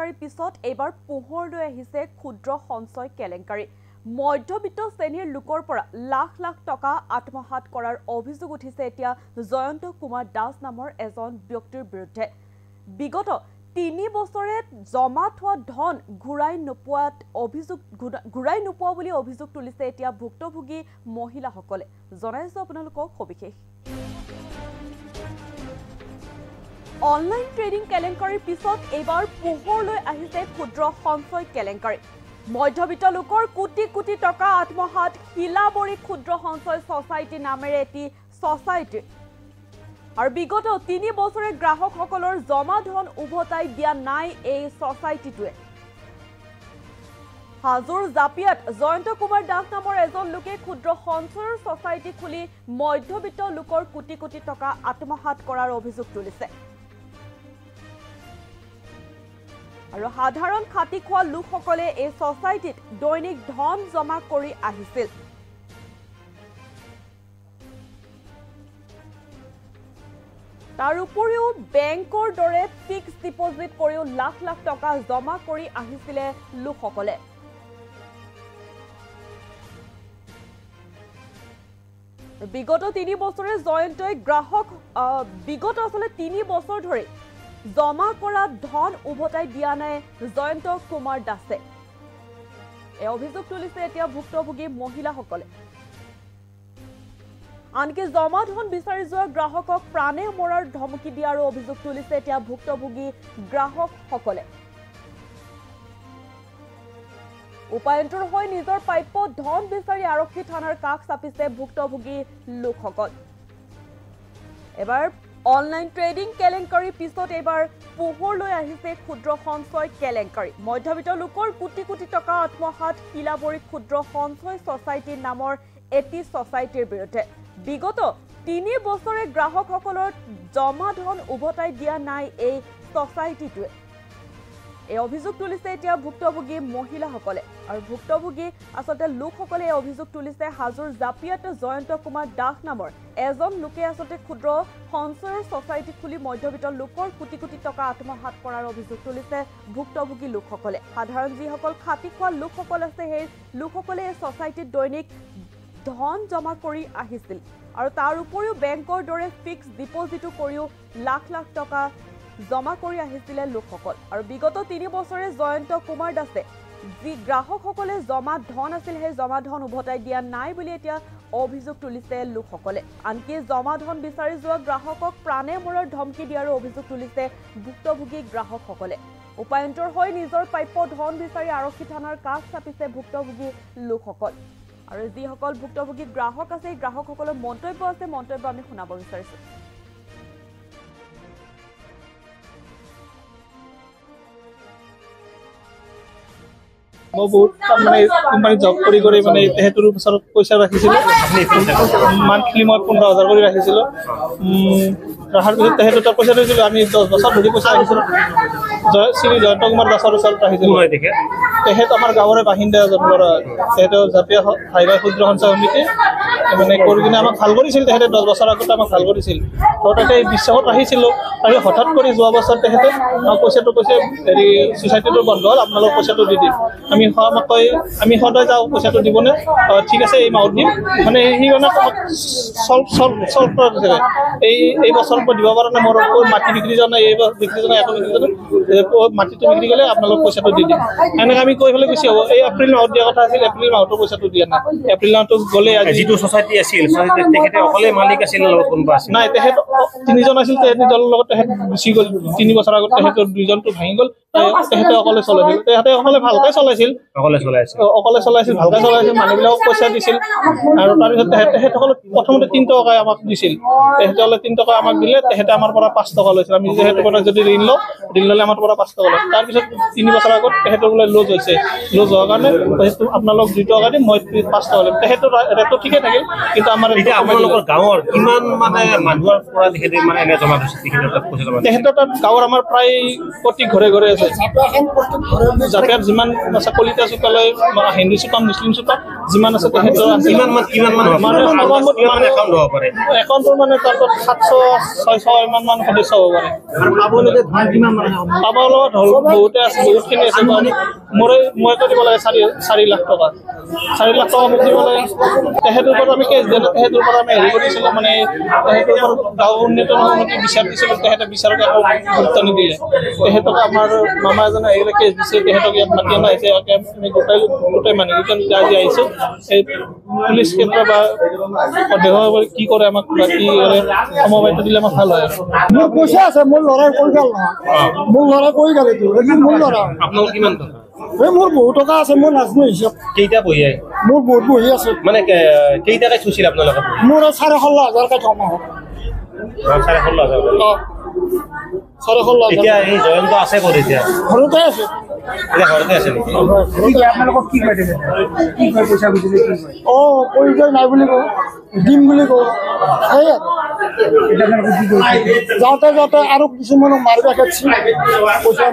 কেলেংকাৰীৰ পিছত এইবাৰ পোহৰলৈ আহিছে ক্ষুদ্ৰ সঞ্চয় কেলেংকাৰী মধ্যবিত্ত শ্ৰেণীৰ লোকৰ পৰা লাখ লাখ টকা আত্মসাৎ কৰাৰ অভিযোগ উঠিছে এতিয়া জয়ন্ত কুমাৰ দাস নামৰ এজন ব্যক্তিৰ বিৰুদ্ধে বিগত 3 বছৰে জমা থোৱা ধন ঘূৰাই নোপোৱা বুলি অভিযোগ তুলিছে এতিয়া ভুক্তভোগী মহিলাসকলে জনাইছো আপোনালোকক সবিশেষ অনলাইন ট্ৰেডিং কেলেংকাৰীৰ পিছত এইবাৰ পোহৰলৈ আহিছে ক্ষুদ্ৰ সঞ্চয় কেলেংকাৰী মধ্যবিত্ত লোকৰ কোটি কোটি টকা আত্মসাৎ হিলাবৰী ক্ষুদ্ৰ সঞ্চয় সোসাইটি নামেৰে এটি সোসাইটি আৰু বিগত 3 বছৰে গ্ৰাহকসকলৰ জমা ধন উভতাই দিয়া নাই এই সোসাইটিটোৱে হাজোৰ জাপিয়াত জয়ন্ত কুমাৰ দাস নামৰ এজন লোকে ক্ষুদ্ৰ সঞ্চয়ৰ সোসাইটি খুলি মধ্যবিত্ত লোকৰ কোটি কোটি টকা আত্মসাৎ কৰাৰ অভিযোগ তুলিছে আৰু সাধাৰণ খাতি খোৱা লোকসকলে এই সোসাইটিত দৈনিক ধন জমা কৰি আহিছিল তাৰ উপৰিও বেংকৰ দৰে ফিক্স ডিপোজিট কৰিও লাখ লাখ টকা জমা কৰি আহিছিল লোকসকলে বিগত 3 বছৰে জয়ন্তই গ্ৰাহক বিগত আসলে 3 বছৰ ধৰি জমা কৰা ধন উভতাই দিয়া নাই জয়ন্ত কুমাৰ দাসে এই অভিযোগ তুলিছে এতিয়া ভুক্তভোগী মহিলাসকলে আনকি জমা ধন বিচাৰি যোৱা গ্ৰাহকক প্ৰাণে মৰাৰ ধমকি দিয়াৰ অভিযোগ তুলিছে এতিয়া ভুক্তভোগী গ্ৰাহকসকলে উপায়ন্তৰ হৈ নিজৰ প্ৰাপ্য ধন বিচাৰি আৰক্ষী থানাৰ কাষ চাপিছে ভুক্তভোগী লোকসকল এবাৰ অনলাইন ট্ৰেডিং কেলেংকাৰীৰ পিছত এইবাৰ পোহৰলৈ আহিছে ক্ষুদ্ৰ সঞ্চয় কেলেংকাৰী মধ্যবিত্ত লোকৰ কোটি কোটি টকা আত্মসাৎ হিলাবৰী ক্ষুদ্ৰ সঞ্চয় সোসাইটি নামৰ এটি সোসাইটিৰ বিৰুদ্ধে বিগত 3 বছৰে গ্ৰাহকসকলৰ জমা ধন উভতাই দিয়া নাই এই সোসাইটিটোৱে এই অভিযোগ তুলিছে এতিয়া ভুক্তভোগী মহিলাসকলে আৰু ভুক্তভোগী আসলে লোকসকলে এই অভিযোগ তুলিছে হাজোৰ জাপিয়াত জয়ন্ত কুমাৰ দাস নামৰ এজন লোকে আসলে ক্ষুদ্ৰ সঞ্চয়ৰ সোসাইটি খুলি মধ্যবিত্ত লোকৰ কোটি কোটি টকা আত্মসাৎ কৰাৰ অভিযোগ তুলিছে ভুক্তভোগী লোকসকলে সাধাৰণ যিসকল খাতি খোৱা লোকসকল আছে সেই লোকসকলে এই সোসাইটিত দৈনিক ধন জমা কৰি আহিছিল আৰু তাৰ উপৰিও বেংকৰ দৰে ফিক্স ডিপোজিটো কৰিও লাখ লাখ টকা জমা কৰি আহিছিল লোকসকল আৰু বিগত 3 বছৰে জয়ন্ত কুমাৰ দাসে যি গ্ৰাহকসকলে জমা ধন আছিল সেই জমা ধন উভতাই দিয়া নাই বুলি এতিয়া অভিযোগ তুলিছে লোকসকলে আনকি জমা ধন বিচাৰি যোৱা গ্ৰাহকক প্ৰাণে মৰাৰ ধমকি দিয়াৰ অভিযোগ তুলিছে ভুক্তভোগী গ্ৰাহকসকলে উপায়ন্তৰ হৈ নিজৰ প্ৰাপ্য ধন বিচাৰি আৰক্ষী থানাৰ কাষ চাপিছে ভুক্তভোগী লোকসকল আৰু যিসকল ভুক্তভোগী গ্ৰাহক আছে এই গ্ৰাহকসকলৰ মন্তব্য আছে মন্তব্য আমি শুনাব বিচাৰিছো মই বহুত কোম্পানী জব কৰি মানে তেহেঁতৰ ওচৰত পইচা ৰাখিছিলোঁ মান্থলি মই 15,000 কৰি ৰাখিছিলোঁ ৰখাৰ পিছত তেহেঁতৰ তাত পইচা থৈছিলোঁ আমি 10 বছৰ ধৰি পইচা ৰাখিছিলোঁ শ্ৰী জয়ন্ত কুমাৰ দাসৰ ওচৰত ৰাখিছিলোঁ তেহেঁত আমাৰ গাঁৱৰে বাসিন্দা এজন ল'ৰা তেহেঁতৰ জাতীয় হাইবাই ক্ষুদ্ৰ সঞ্চয় সমিতি মানে কৰি কিনে আমাক ভাল কৰিছিল তেহেঁতে 10 বছৰ আগতে আমাক ভাল কৰিছিল তো তাতে বিশ্বাসত ৰাখিছিলোঁ আৰু হঠাৎ কৰি যোৱা বছৰ তেহেঁতে পইচাটো কৈছে হেৰি ছ'চাইটিটো বন্ধ হ'ল আপোনালোক পইচাটো দি দিম আমি সদায় যাওঁ পইচাটো দিবনে ঠিক আছে এই মাহত দিম মানে সেইকাৰণে চল্ভ কৰা এই বছৰ মই দিব পৰা নাই মোৰ মাটি বিক্ৰী যোৱা নাই এই বিক্ৰী যোৱা নাই একো বিক্ৰী যোৱা নাই মাটিটো বিক্ৰী গ'লে আপোনালোক পইচাটো দি দিম এনেকৈ আমি কৈ পেলাই গুচি হ'ব এই এপ্ৰিল মাহত দিয়া কথা আছিল এপ্ৰিল মাহতো পইচাটো দিয়া নাই এপ্ৰিল মাহটো গ'লে যিটো ছ'চাইটি আছিল তেখেতে অকলে মালিক আছিল কোনোবা আছিল নাই তেখেত 3জন আছিল নিজৰ লগত তেখেত গুচি গ'ল 3 বছৰ আগত তেখেতৰ 2জনটো ভাঙি গ'ল তেখেতে অকলে চলাইছিল তেখেতে অকলে ভালকৈ চলাইছিল ভালকৈ চলাইছিল মানুহবিলাকক পইচা দিছিল আৰু তাৰপিছত তেখেতসকলে প্ৰথমতে 3 টকা আমাক দিছিল তেখেতসকলে 3 টকা আমাক দিলে তেখেতে আমাৰ পৰা 5 টকা লৈছিল আমি যেহেতু পৰা যদি ঋণ ল'লে আমাৰ পৰা 5 টকা লয় তাৰপিছত 3 বছৰ আগত তেখেতৰ বোলে লজ হৈছে লজ হোৱাৰ কাৰণে আপোনালোক 2 টকা দিম মই 5 টকা ল'ম তেখেতৰ ৰেটটো ঠিকে থাকিল কিন্তু আমাৰ আপোনালোকৰ গাঁৱৰ কিমান মানে মানুহৰ পৰা তেখেতে মানে এনে জমা দিছে তেখেতৰ তাত গাঁৱৰ আমাৰ প্ৰায় প্ৰতি ঘৰে ঘৰে আছিলে জাতিৰ যিমান আছে কলিতা চুকালৈ হিন্দু চুকা মুছলিম চুকা যিমান আছে তেহেঁতৰ একাউণ্টৰ মানে তাত 700-600 ইমান সদস্য হ'ব পাৰে পাব লগত হ'ল বহুতে আছে বহুতখিনি আছে মই দিব লাগে 4 লাখ টকা 4 লাখ টকা মোক দিব লাগে তেহেঁতৰ ওপৰত আমি কেছ দিলোঁ তেহেঁতৰ ওপৰত আমি হেৰি কৰিছিলোঁ মানে তেহেঁতৰ ওপৰত গাঁও উন্নত সমিতি বিচাৰ দিছিলোঁ তেহেঁতে বিচাৰক একো গুৰুত্ব নিদিলে তেহেঁতক আমাৰ মামা এজনে আহিলে কেছ দিছে তেহেঁতক ইয়াত মাতি অনা হৈছে আমি গোটেই মানুহকেইজন আজি আহিছোঁ এই পুলিচ কেন্দ্ৰ বা দেহ কি কৰে আমাক কি সমবায়িত দিলে আমাৰ ভাল হয় মোৰ পইচা আছে মোৰ ল'ৰাই কৈ গ'ল নহয় মোৰ ল'ৰাই কৈ গ'ল এইটো মোৰ ল'ৰা আপোনালোকৰ কিমান টকা মোৰ বহুত টকা আছে মই নাজানো হিচাপ কেইটা বহি মোৰ বহুত বহি আছে মানে কেইটাকে থৈছিল আপোনালোকে মোৰ 16,500 জমা হ'ল 16,500 এতিয়া এই জয়ন্ত আছে ক'ত এতিয়া ঘৰতে আছে ঘৰতে আছে নেকি আপোনালোকক কি কৈ দিলে কি কৈ পইচা বুজিলে কি কয় পৰিচয় নাই বুলি কওঁ দিম বুলি কওঁ সেয়ে যাওঁতে যাওঁতে আৰু কিছুমানক মাৰিব খেদিছিল পইচা